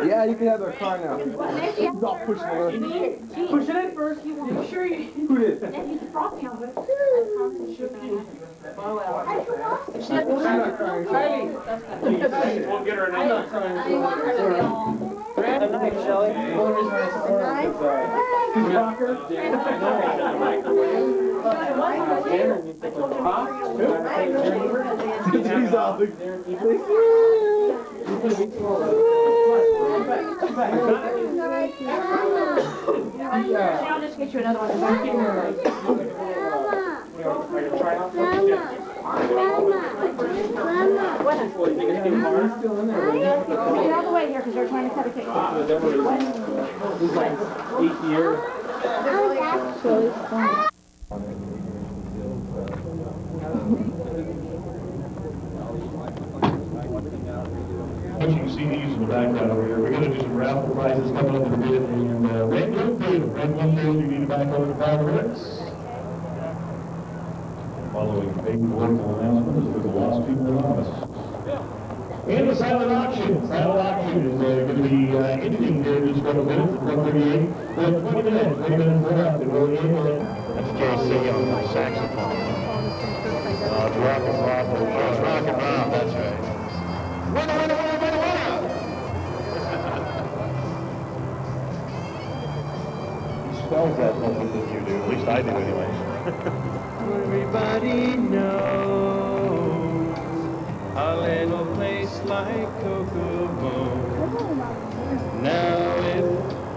Yeah, you can have their car now. He's all pushing it in. Push it in first. You sure you? Who did? Nephew, the frog count. She's not crying. We'll get her a name. I want her to be all. Good night, Shelly. The only reason I support her is because rocker. He's all the... I'll just get you another one. Get out of the way here because they're trying to cut a cake. He's like 8 years. As you can see these in the background over here, we're going to do some raffle prizes coming up in a bit, and Red Bloomfield, you need to back over to 5 minutes. Following a big political announcement, for the last people in office. And the silent auction. Silent auction is going to be ending here in just a couple minutes at 1:38. We have 20 minutes left, and we'll end it. That's JC on the saxophone. It's Rock and Rob. It's Rock and Rob, that's right. Winner, winner, winner, winner, winner! He spells that different than you do. At least I do anyway. Everybody knows a little place like Kokomo. Now if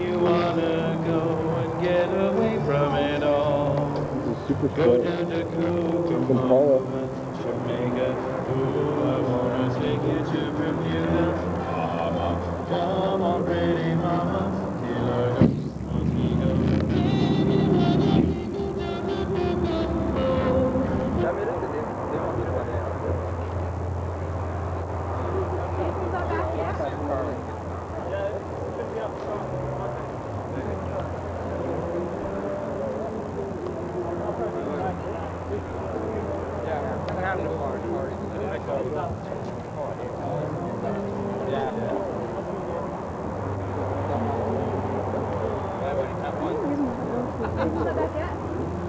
you wanna go and get away from it all, go down to Kokomo, Jamaica. Ooh, I wanna take you to Bermuda. Mama, come on, pretty mama, till our house wants me go.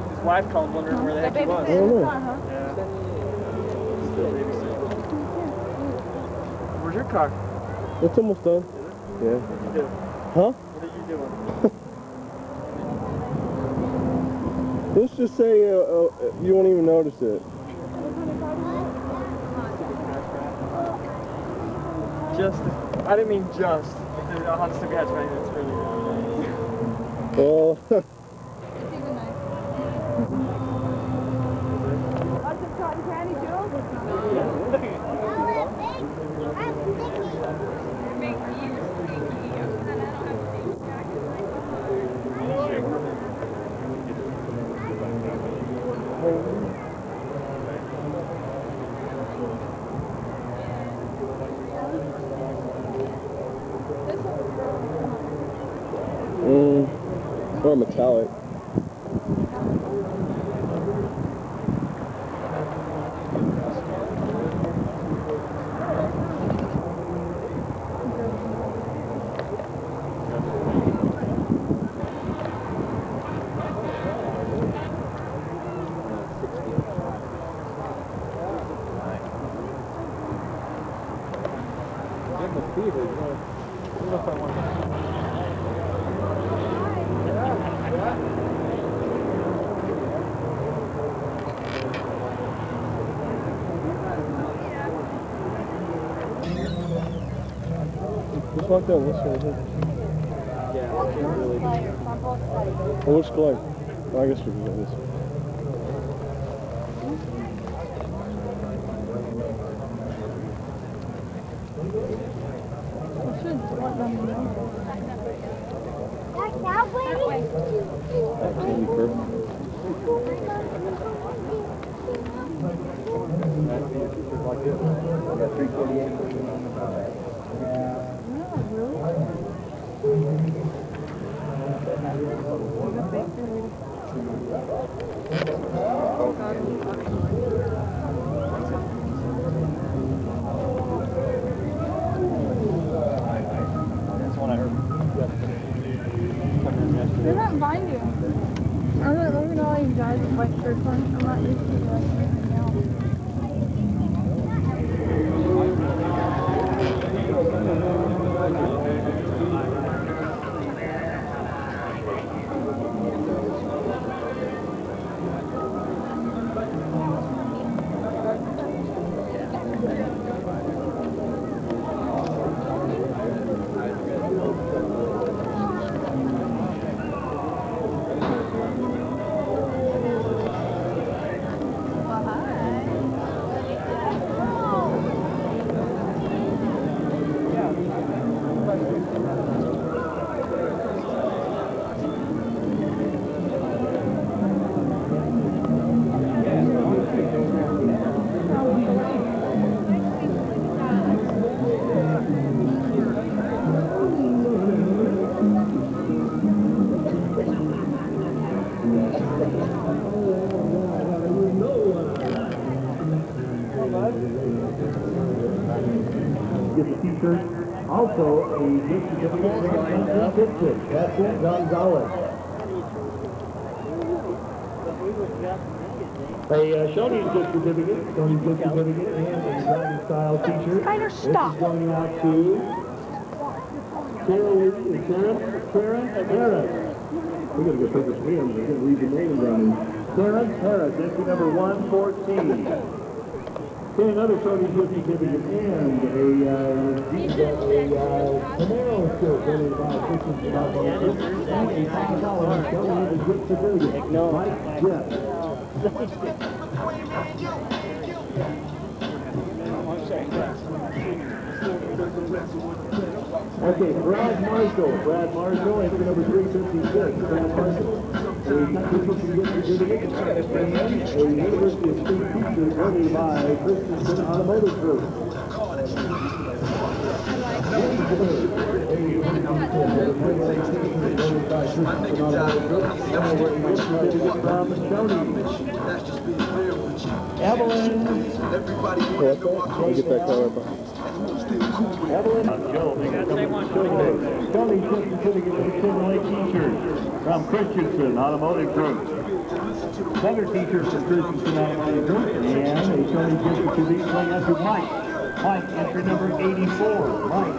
His wife called wondering where the heck he was. Where's your car? It's almost done. Yeah. What did you do? Huh? What are you doing? Let's just say you won't even notice it. Just, I didn't mean just. Like the Honda Civic hatchback, that's really Well, Want some cotton candy, Jules? or metallic. Let's walk down this way. Yeah, I can't really. Oh, which glide? Oh, I guess we can go this way. Absolutely perfect. Like this. I got 348. gets a t-shirt. Also, a gift certificate from Pittsburgh. That's it, Gonzalez. A Shoney's gift certificate, and a driving style t-shirt. This is going out to Karen Harris. We gotta get pictures of him. We gotta read the names on him. Clarence Harris, entry number 114. Okay, another Shoney's gift certificate and a Camaro shirt donated by Christian Tobacco. And a $5 Shoney's gift certificate. Mike Jeff. Okay, Brad Marshall, entry number 356. Brad Marshall, a University of State teacher donated by Christensen Automotive Group. Evelyn. Get that car up. Evelyn. Tony certificate of Timberlake t-shirt from Christensen Automotive Group. Another t-shirt from Christensen Automotive Group. And a Tony gift certificate going out to Mike. Mike, entry number 84. Mike.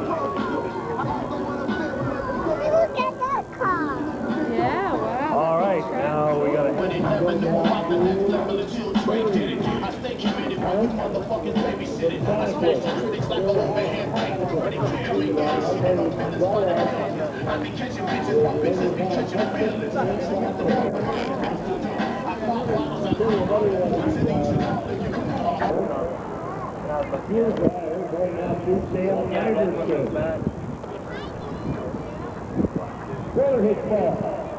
Look at that car. Yeah, wow. All right, now we got to head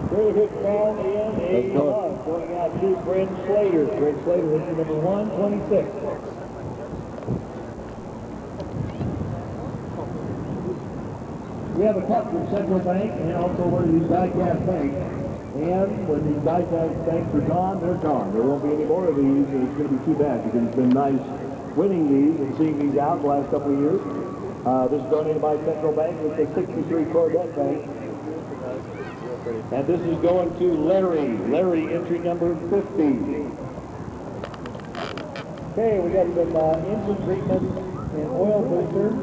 Trailer hitch ball and a lug going out to Brent Slater. Brent Slater, entry number 126. We have a cut from Central Bank and also one of these die-cast banks. And when these die-cast banks are gone, they're gone. There won't be any more of these, and it's going to be too bad because it's been nice winning these and seeing these out the last couple of years. This is donated by Central Bank. It's a 63 Corvette bank. And this is going to Larry. Larry, entry number 50. Okay, we got some engine treatment and oil filter.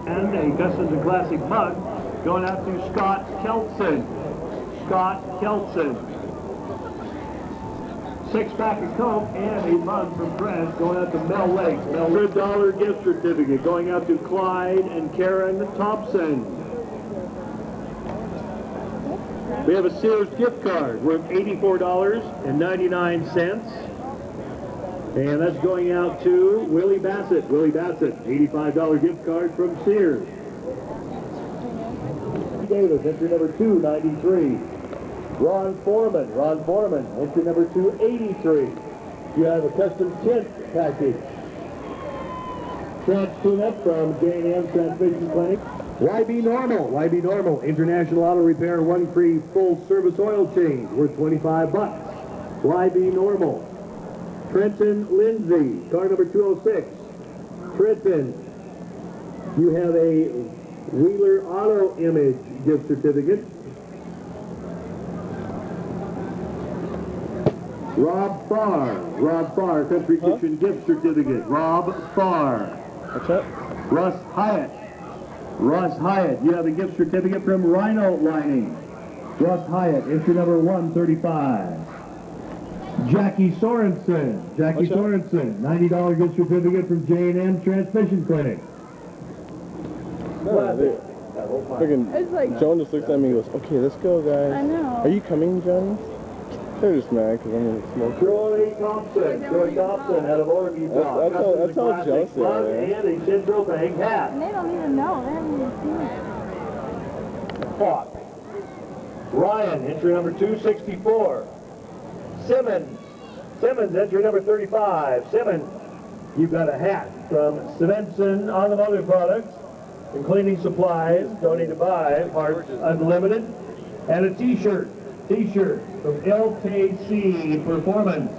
And a Customs and Classic mug going out to Scott Kelson. Scott Kelson. 6-pack of Coke and a mug from Brent going out to Mel Lake. $100 gift certificate going out to Clyde and Karen Thompson. We have a Sears gift card worth $84.99. And that's going out to Willie Bassett. Willie Bassett, $85 gift card from Sears. Davis, entry number 293. Ron Foreman, entry number 283. You have a custom tint package. Trans tune-up from J&M Transmission Clinic. YB Normal, International Auto Repair, one free full service oil change worth $25. YB Normal. Trenton Lindsay, car number 206. Trenton, you have a Wheeler Auto Image gift certificate. Rob Farr, Country Kitchen gift certificate. Rob Farr. What's that? Russ Hyatt, you have a gift certificate from Rhino Lining. Russ Hyatt, entry number 135. Jackie Sorensen, $90 gift certificate from J&M Transmission Clinic. Freaking It's like, Joan just looks at me and goes, okay, let's go, guys. I know. Are you coming, Johnny? They're just mad because I'm going to smoke. Troy Thompson out of Oregon, Utah. That's how jealous they are. And a Central Bank hat. and they don't even know. They haven't even seen it. Fox. Ryan, entry number 264. Simmons, entry number 35. Simmons, you've got a hat from Svensson Automotive Products and Cleaning Supplies, donated by Parts Unlimited, and a t-shirt from LKC Performance.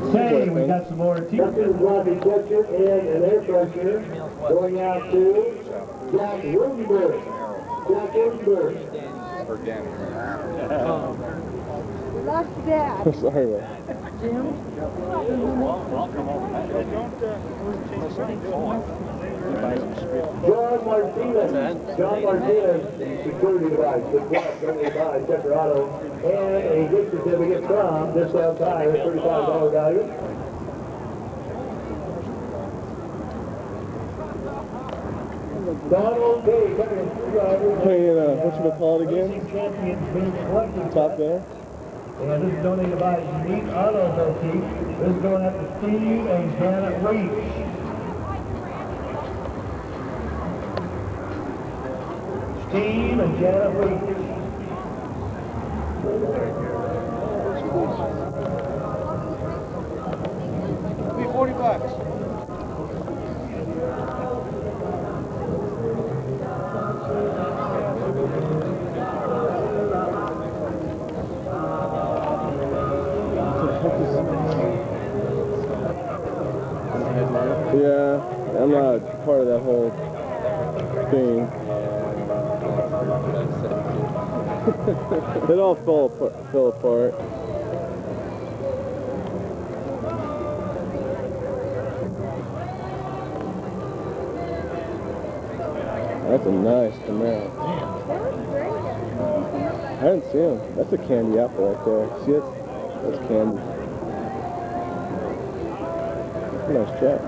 Okay, we got some more teachers. Robbie Butcher and an air freshener going out to Jack Rudenberg. Jack Rudenberg. We lost your dad. Sorry, man. John Martinez. John Martinez, security device. Good luck. Donated by Checker and a gift certificate from Discount Tire, $35 value. Donald K. coming in screwdriver. Hey, whatchamacallit again? Champions being collected. Top there. And this is donated by Unique Auto Boutique. This is going out to Steve and Janet Reach. Steve and Janet Reach. It'll be $40. Yeah, I'm not part of that whole thing. It all fell apart. That's a nice Camaro. I didn't see him. That's a candy apple right there. See it? That's candy. Nice job.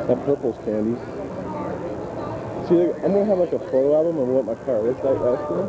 That purple's candy. See, I'm gonna have like a photo album of what my car looks like last year.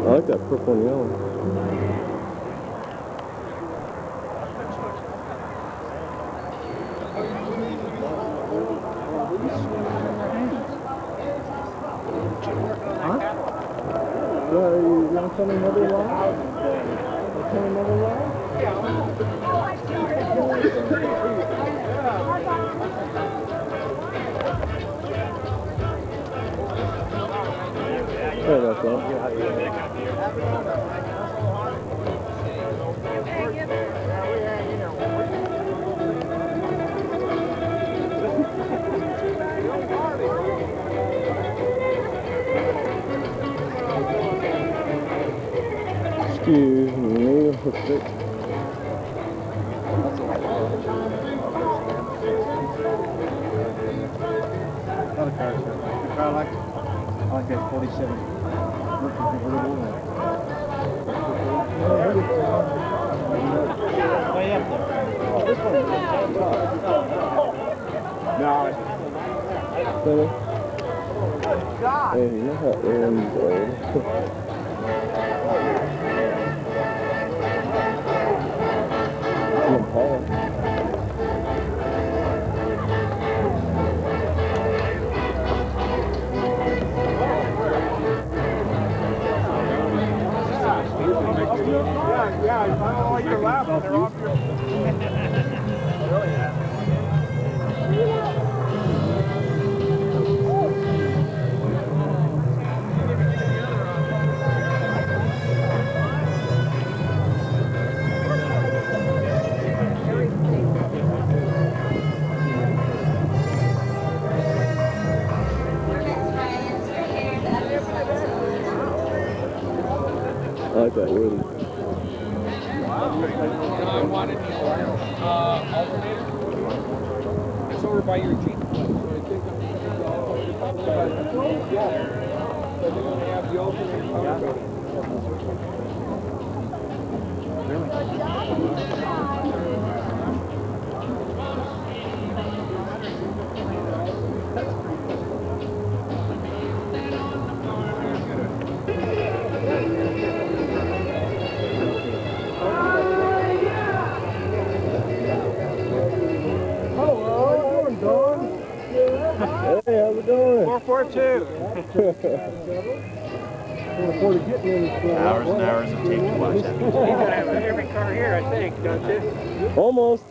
I like that purple and yellow. Huh? So you want to tell me another lie? Tell me another lie? Sorry about that. Excuse me, what's it? Not a car show. The car I like that 47. Way up there. This one. No. Hey, you know how Aaron's old? Paul. Yeah, I don't like your laugh. They're off your... Really? I like that wood. Alternator? It's over by your Jeep place. So I think yeah. So they're going to have the alternator power. Hey, how's it going? 442. Hours and hours it takes to watch that. You gotta have every car here, I think, don't you? Almost.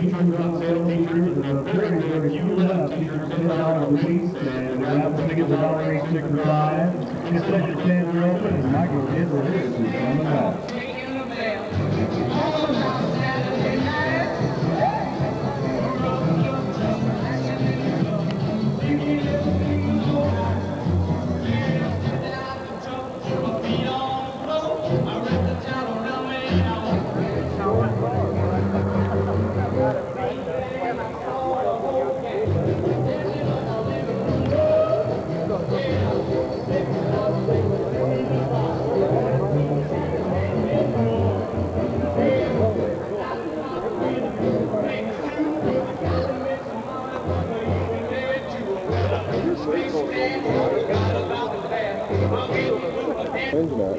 T-shirts on sale, t-shirts, very few left, t-shirts $10 a piece, and we have tickets are already $6.5. Just let your stand open, and Michael is coming back. Engine out.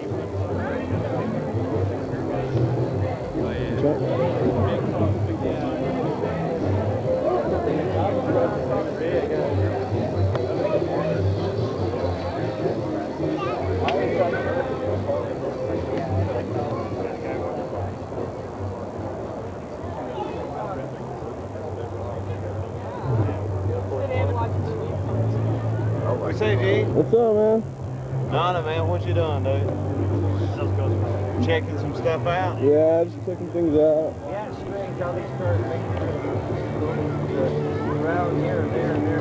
What's up, G? What's up, man? Nada, man. What you doing, dude? Checking some stuff out? Yeah, just checking things out. Yeah, it's strange how these cars make around here and there and there.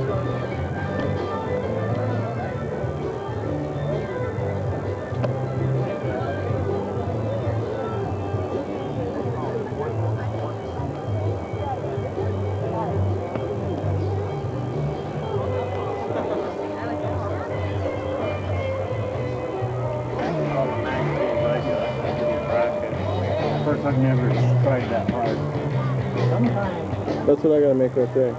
First, I've never tried that hard. That's what I gotta make right there. I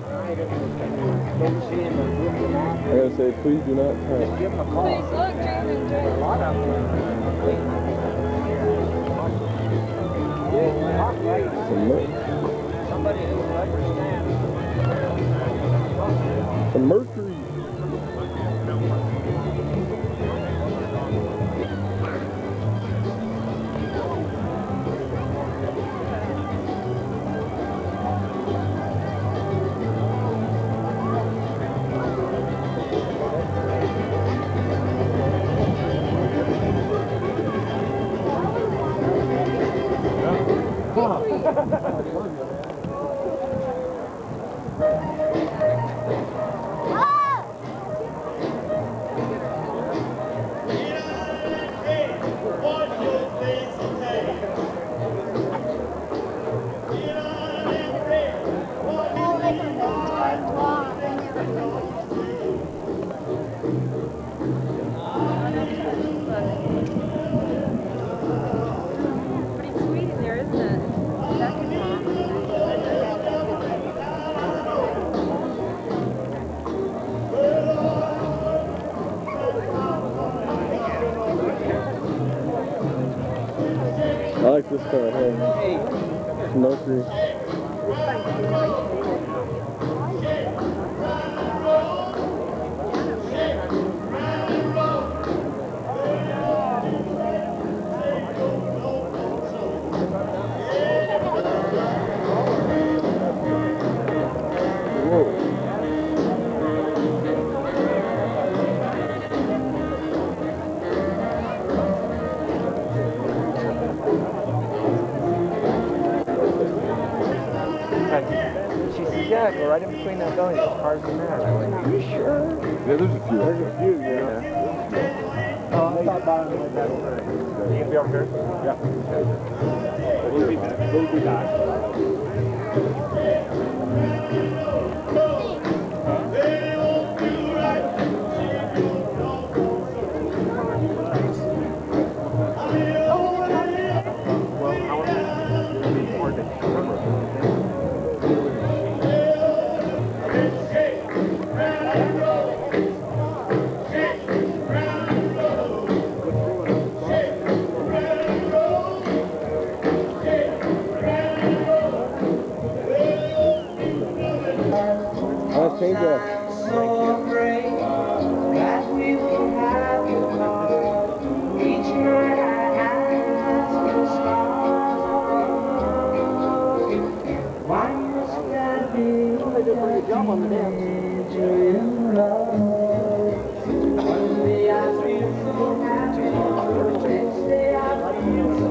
gotta say, please do not touch. Give them a call. Please look, James. A lot of them. Some merc. Somebody who understands. Some mercury. Pretty sweet in there, isn't it? I like this car here. It's mercury. right in between that building. There's cars in there. Are you sure? Yeah, there's a few. There's a few, yeah. Oh, I thought about it like that over. You gonna be over here? Yeah. We'll be back. Well, how would it be hard to remember? I'll change that. So great that we will have you all. Each night I ask the stars, why must there be a danger in love? One day I feel so happy, next day I feel so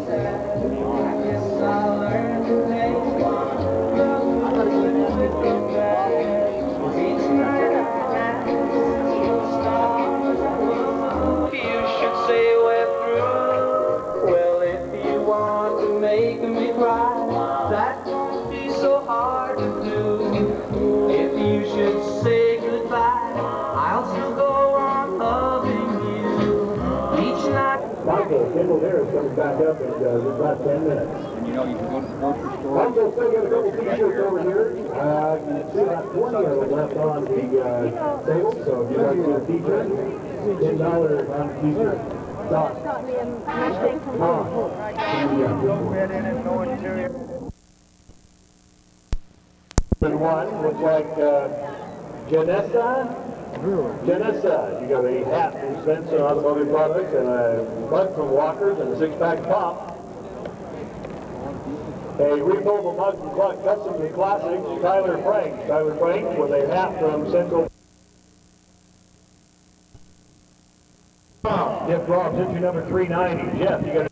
sad. I guess I'll learn to make love with the bad. Each night I ask the stars above. You should say we're through. Well, if you want to make me cry, that won't be so hard to do. If you should say goodbye, I'll still go on loving you. Each night. Michael, Kendall Harris comes back up in about 10 minutes. And you know, you can go to the grocery store. Michael, still got a couple t-shirts over here. You can see about 20 of them left on the table, so if you'd like to get a t-shirt, $10 on the t-shirt. Doc. Got me a nice thing from Come on. And one looks like Janessa. Janessa, you got a hat from Spencer Automotive Products and a mug from Walker's and a 6-pack pop. A refillable mug from Clark Customs and Classics, Tyler Frank with a hat from Central. Jeff Ross, issue number 390. Jeff, you got a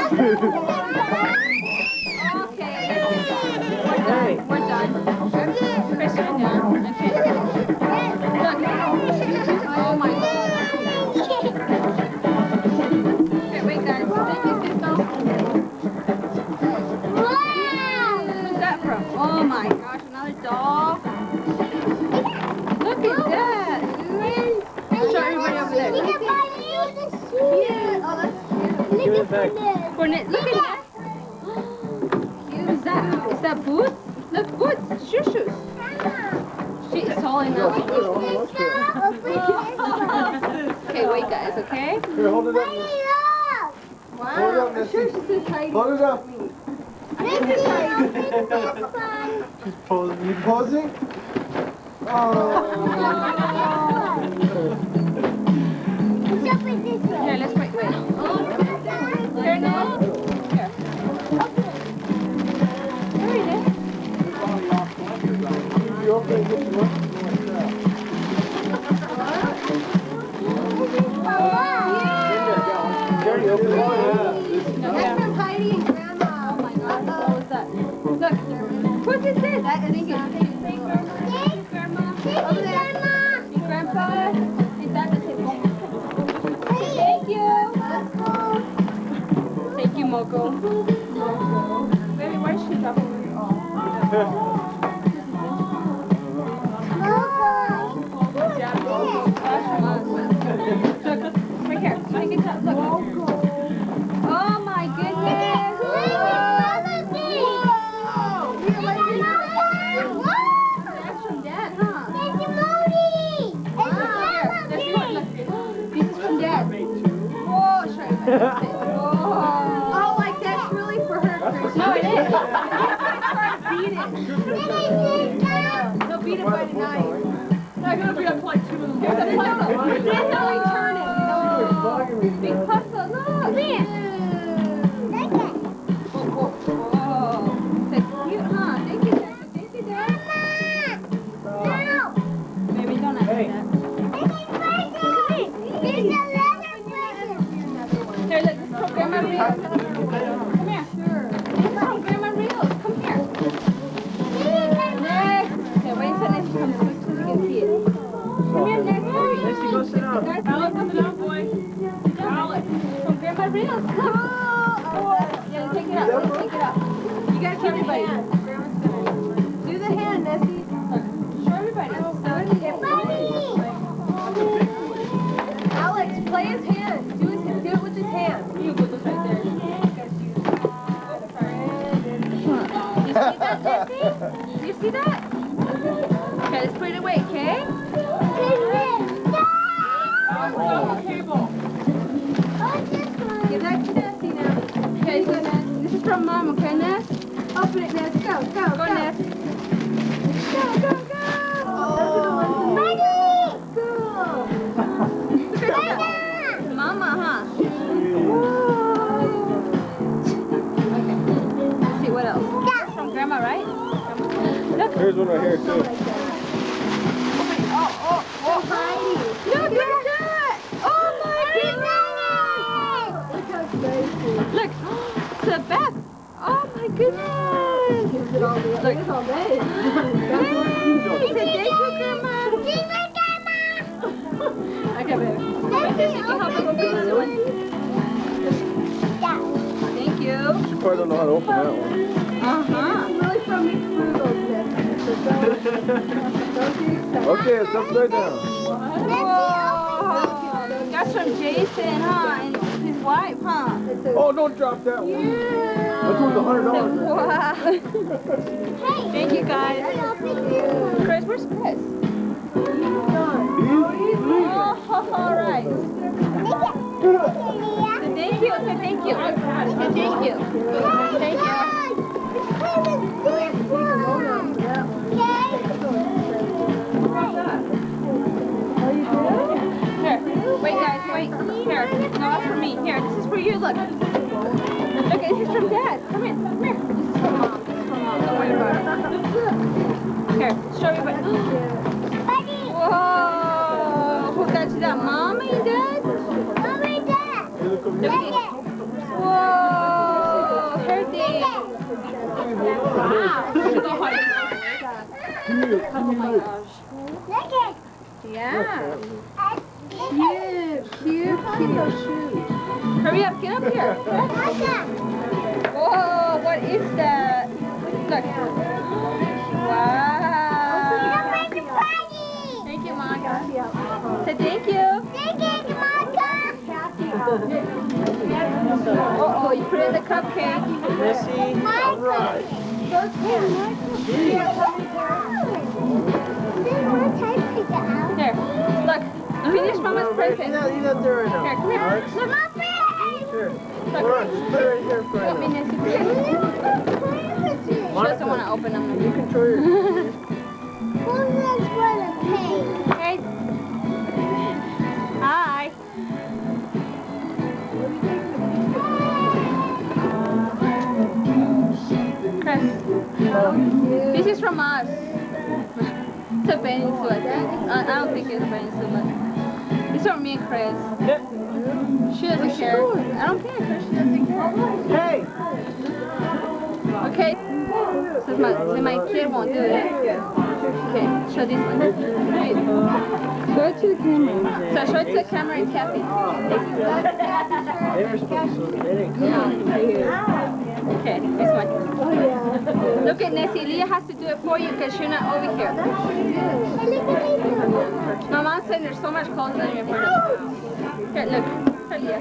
We're done. Chris, we're done. Okay. Look. Oh my God. Okay, wait, guys. Thank you, Cisco. Who's that from? Oh my gosh, another dog. Look at that. Show everybody over there. Look at Give it back. Cornet, look at that. Who's that? Is that Boots? Look, Boots. Shoes. She is hauling out. Okay, wait, guys, okay? Here, hold it up. Wow. Hold it up, Missy. Hold it up. She's posing. You posing? Oh. Here, let's wait. Here, no. Here. Hurry there. You open it, get your Jerry, open it. That's from Heidi and Grandma. Oh my God, what was that? Look, what is this? I think it's Grandma. Over there. And Grandpa. And Dada. Thank you. Thank you, Moko. Baby, where's she up? Look, right here. Make it up. Look. Oh my goodness. That's from Dad, huh? This is from Dad. Whoa, show you. Whoa. Oh, like that's really for her, Chris. No, it is. Beat it. No, beat it by the knife. No, I'm gonna beat up like 2 of them. Here's a puzzle. That's how we turn it. Big puzzle, look. Whoa. That's cute, huh? Thank you, Dad. Thank you, Dad. Baby, don't ask that. Here, look, this is from Grandma Reels. Come here. This is from Grandma Reels. Come here. Next. Okay, wait until Nancy comes so you can see it. Come here, Nancy. Nancy, go sit down. Alex, come sit down, boy. Alex. From Grandma Reels. Come. Yeah, take it out. Take it out. You gotta keep everybody. Do the hand, Nessie. Show everybody. Alex, play his hand. Do it with his hand. You put this right there. You see that, Nessie? You see that? Okay, let's put it away, okay? Give that to Nessie now. Okay, so this is from Mom, okay, Ness? Open it, Ness. Go, Ness. Go. Mama, huh? Okay. Let's see, what else? This is from Grandma, right? Look. Here's one right here, too. Oh, Heidi. Look at that. Oh, my goodness. Look, the back. Oh, my goodness. Look. Hey, thank you, Grandma. Okay, baby. Thank you. She probably don't know how to open that one. Really from mixed noodles. Okay, it's upside down. Whoa. That's from Jason, huh? And his wife, huh? Oh, don't drop that one. That's worth $100. Wow. Thank you, guys. Chris, where's Chris? Oh, all right. Thank you. Okay, thank you. Okay, thank you. Thank you. Here, wait, guys, wait. Here, no, that's for me. Here, this is for you. Look. Look, this is from Dad. Come here. This is for Mom. Don't worry about it. Here, show everybody. Whoa! Who got you that? Mommy and Dad? Mommy and Dad! Whoa! Oh my gosh. Look at Yeah. cute. Cute shoes. Hurry up, get up here. Whoa, what is that? Look. Wow. Thank you, Monica. Say thank you. Uh-oh, you put it in the cupcake. Missy. Alright. Here, look. Finish Mama's present. Leave that there right now. Here, come here. Alex? Look. Sure. Look. Come on, just put it right here for Want me, now. Nancy, please? She doesn't want to open them. You control your... Hey. Hi. Chris. This is from us. It's a peninsula. I don't think it's a peninsula. It's from me and Chris. She doesn't care. I don't care, Chris. She doesn't care. Hey! Okay. So my kid won't do it. Okay, show this one. Wait. Show it to the camera. So show it to the camera and Kathy. They were supposed to... They didn't come. Okay, this one. Look at Nessie. Leah has to do it for you because you're not over here. My mom said there's so much clothes on your furnace. Here, look. Here, Leah.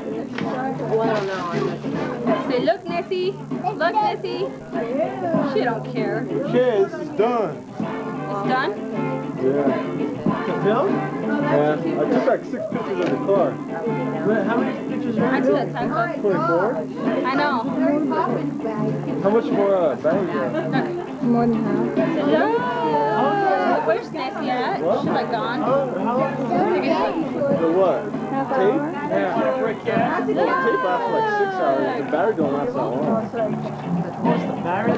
Say, look, Nessie. Look, Nessie. She don't care. Okay, this is done. It's done? Yeah. The film? Yeah, I took like 6 pictures of the car. Wait, how many pictures are I took that time code. 24? I know. How much more battery do you have? Look. More than half. Look. Where's Nessie at? She's like gone. The what? Half Tape? hour? Yeah. The tape lasts like 6 hours. The battery don't last that long. What's the battery?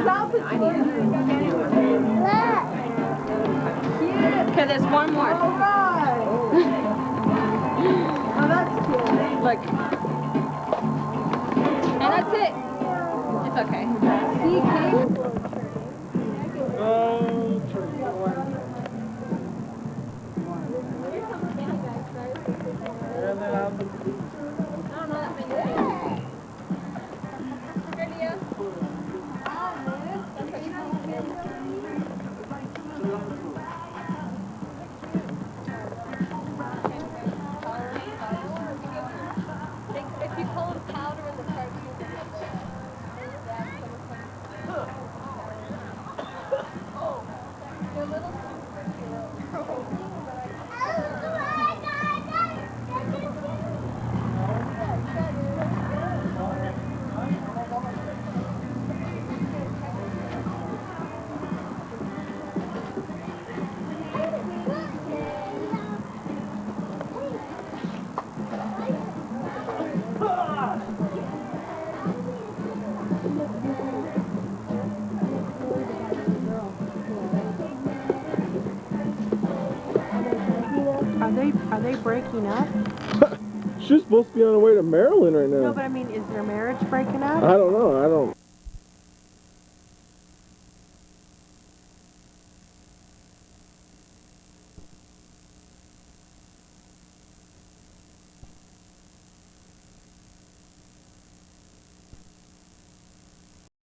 Okay, there's one more. Look. And that's it. It's okay. See, Kate? If you call them powder in the cartoon, they're little Are they breaking up? She's supposed to be on her way to Maryland right now. No, but I mean, is their marriage breaking up? I don't know. I don't.